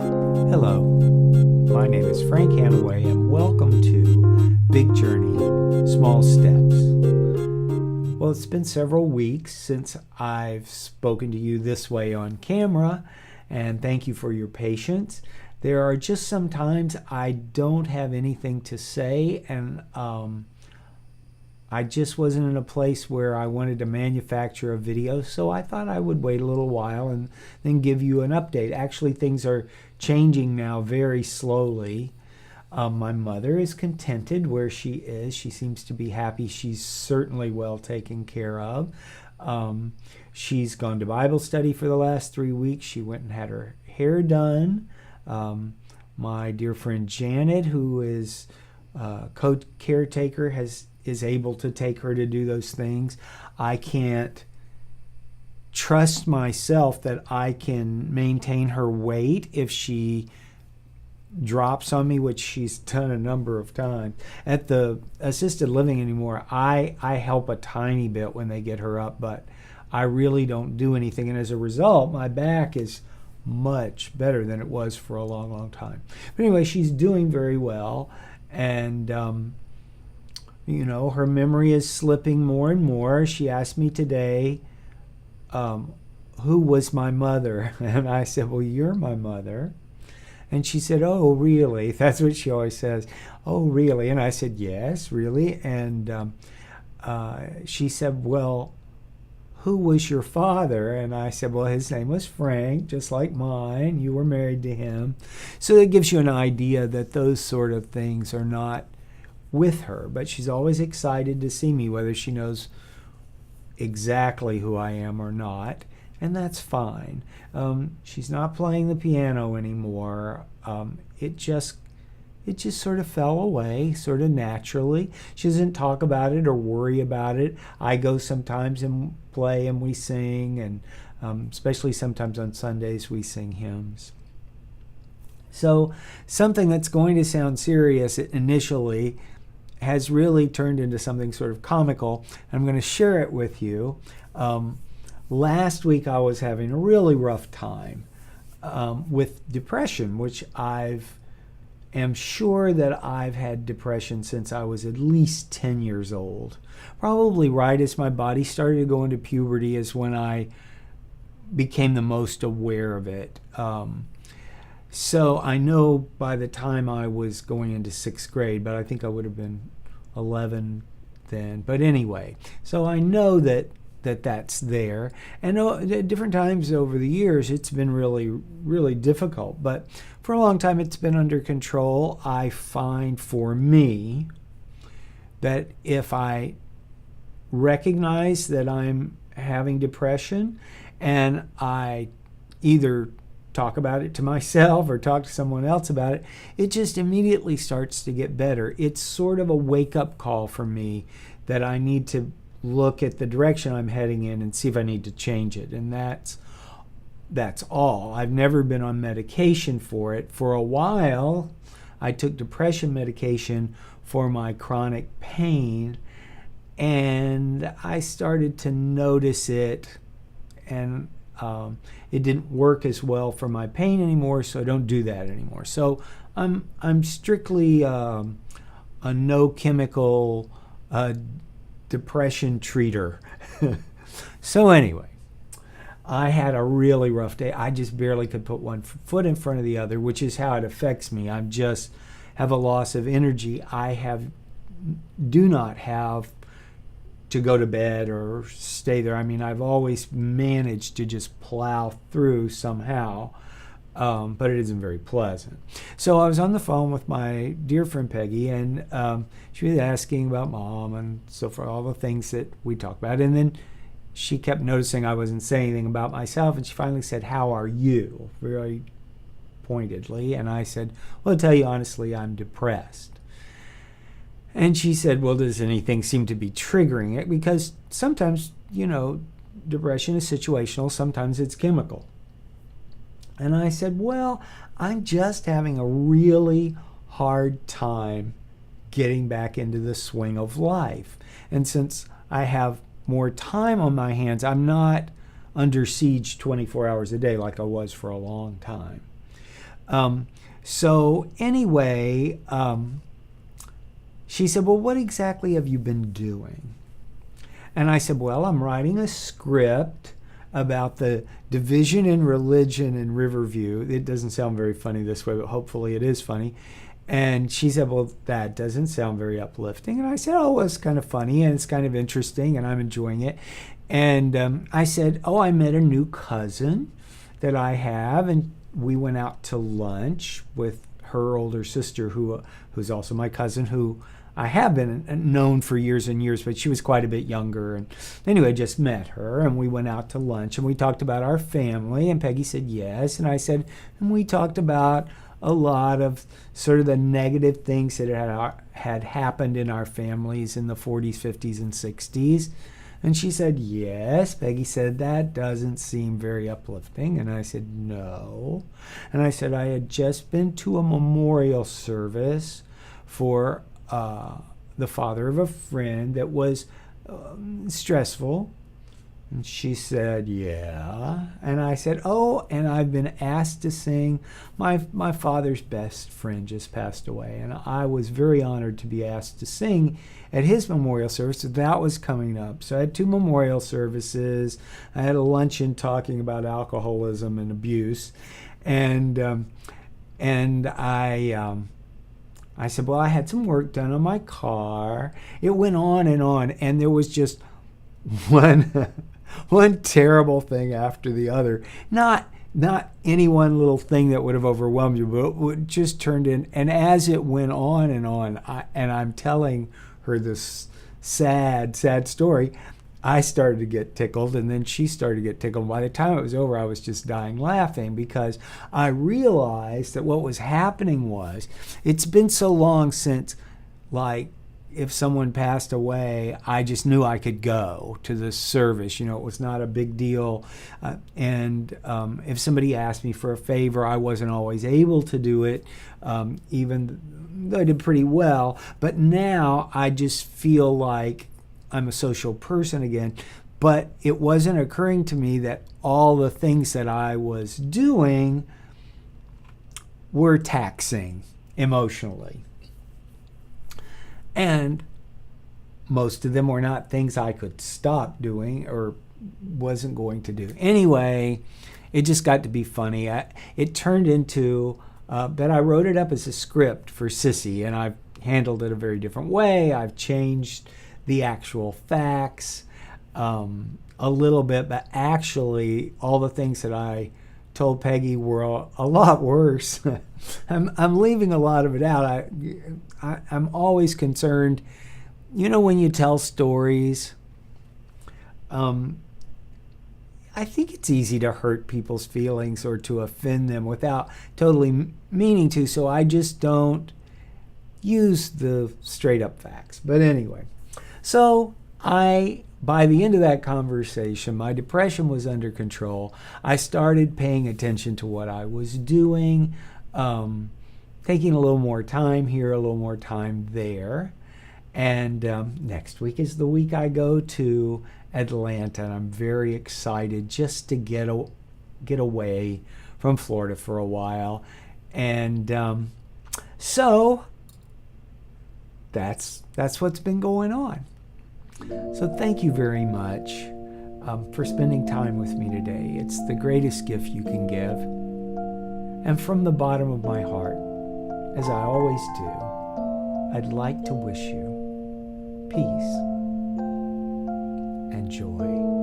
Hello, my name is Frank Hanaway and welcome to Big Journey, Small Steps. Well, it's been several weeks since I've spoken to you this way on camera, and thank you for your patience. There are just some times I don't have anything to say, and I just wasn't in a place where I wanted to manufacture a video, so I thought I would wait a little while and then give you an update. Actually, things are changing now very slowly. My mother is contented where she is. She seems to be happy. She's certainly well taken care of. She's gone to Bible study for the last 3 weeks. She went and had her hair done. My dear friend Janet, who is caretaker, is able to take her to do those things. I can't trust myself that I can maintain her weight if she drops on me, which she's done a number of times. At the assisted living anymore, I help a tiny bit when they get her up, but I really don't do anything. And as a result, my back is much better than it was for a long, long time. But anyway, she's doing very well. And, her memory is slipping more and more. She asked me today, who was my mother? And I said, well, you're my mother. And she said, oh, really? That's what she always says. Oh, really? And I said, yes, really? And she said, well, who was your father? And I said, well, his name was Frank, just like mine. You were married to him. So that gives you an idea that those sort of things are not with her. But she's always excited to see me, whether she knows exactly who I am or not. And that's fine. She's not playing the piano anymore. It just sort of fell away, sort of naturally. She doesn't talk about it or worry about it. I go sometimes and play and we sing, and especially sometimes on Sundays we sing hymns. So something that's going to sound serious initially has really turned into something sort of comical. I'm going to share it with you. Last week I was having a really rough time with depression, which am sure that I've had depression since I was at least 10 years old. Probably right as my body started to go into puberty is when I became the most aware of it. So I know by the time I was going into 6th grade, but I think I would have been 11 then. But anyway, so I know that's there. And at different times over the years, it's been really, really difficult. But for a long time, it's been under control. I find for me that if I recognize that I'm having depression and I either talk about it to myself or talk to someone else about it, it just immediately starts to get better. It's sort of a wake-up call for me that I need to look at the direction I'm heading in and see if I need to change it. And that's all. I've never been on medication for it. For a while, I took depression medication for my chronic pain, and I started to notice it, and it didn't work as well for my pain anymore, so I don't do that anymore. So I'm strictly a no chemical depression treater. So anyway, I had a really rough day. I just barely could put one foot in front of the other, which is how it affects me. I just have a loss of energy. Do not have to go to bed or stay there. I mean, I've always managed to just plow through somehow, but it isn't very pleasant. So I was on the phone with my dear friend Peggy, and she was asking about Mom and so forth, all the things that we talked about. And then she kept noticing I wasn't saying anything about myself, and she finally said, "How are you?" very pointedly. And I said, "Well, to tell you honestly, I'm depressed." And she said, well, does anything seem to be triggering it? Because sometimes, depression is situational. Sometimes it's chemical. And I said, well, I'm just having a really hard time getting back into the swing of life. And since I have more time on my hands, I'm not under siege 24 hours a day like I was for a long time. So anyway, she said, well, what exactly have you been doing? And I said, well, I'm writing a script about the division in religion in Riverview. It doesn't sound very funny this way, but hopefully it is funny. And she said, well, that doesn't sound very uplifting. And I said, oh, well, it's kind of funny and it's kind of interesting and I'm enjoying it. And I said, oh, I met a new cousin that I have, and we went out to lunch with her older sister, who's also my cousin, who I have been known for years and years, but she was quite a bit younger. And anyway, I just met her, and we went out to lunch, and we talked about our family, and Peggy said yes, and I said, and we talked about a lot of sort of the negative things that had happened in our families in the 40s, 50s, and 60s. And she said, yes. Peggy said, that doesn't seem very uplifting. And I said, no. And I said, I had just been to a memorial service for the father of a friend that was stressful. And she said, yeah. And I said, oh, and I've been asked to sing. My father's best friend just passed away, and I was very honored to be asked to sing at his memorial service. So that was coming up. So I had 2 memorial services. I had a luncheon talking about alcoholism and abuse. And I said, well, I had some work done on my car. It went on, and there was just one terrible thing after the other. Not any one little thing that would have overwhelmed you, but it just turned in. And as it went on, and I'm telling her this sad story, I started to get tickled, and then she started to get tickled. By the time it was over, I was just dying laughing, because I realized that what was happening was, it's been so long since, like, if someone passed away, I just knew I could go to the service. You know, it was not a big deal. And if somebody asked me for a favor, I wasn't always able to do it, even though I did pretty well. But now I just feel like I'm a social person again. But it wasn't occurring to me that all the things that I was doing were taxing emotionally. And most of them were not things I could stop doing or wasn't going to do. Anyway, it just got to be funny. It turned into that I wrote it up as a script for Sissy, and I've handled it a very different way. I've changed the actual facts a little bit, but actually all the things that I told Peggy were a lot worse. I'm leaving a lot of it out. I'm always concerned, you know, when you tell stories, I think it's easy to hurt people's feelings or to offend them without totally meaning to, so I just don't use the straight up facts. But anyway, so by the end of that conversation, my depression was under control. I started paying attention to what I was doing, taking a little more time here, a little more time there. And next week is the week I go to Atlanta, and I'm very excited just to get away from Florida for a while. And so that's what's been going on. So thank you very much for spending time with me today. It's the greatest gift you can give. And from the bottom of my heart, as I always do, I'd like to wish you peace and joy.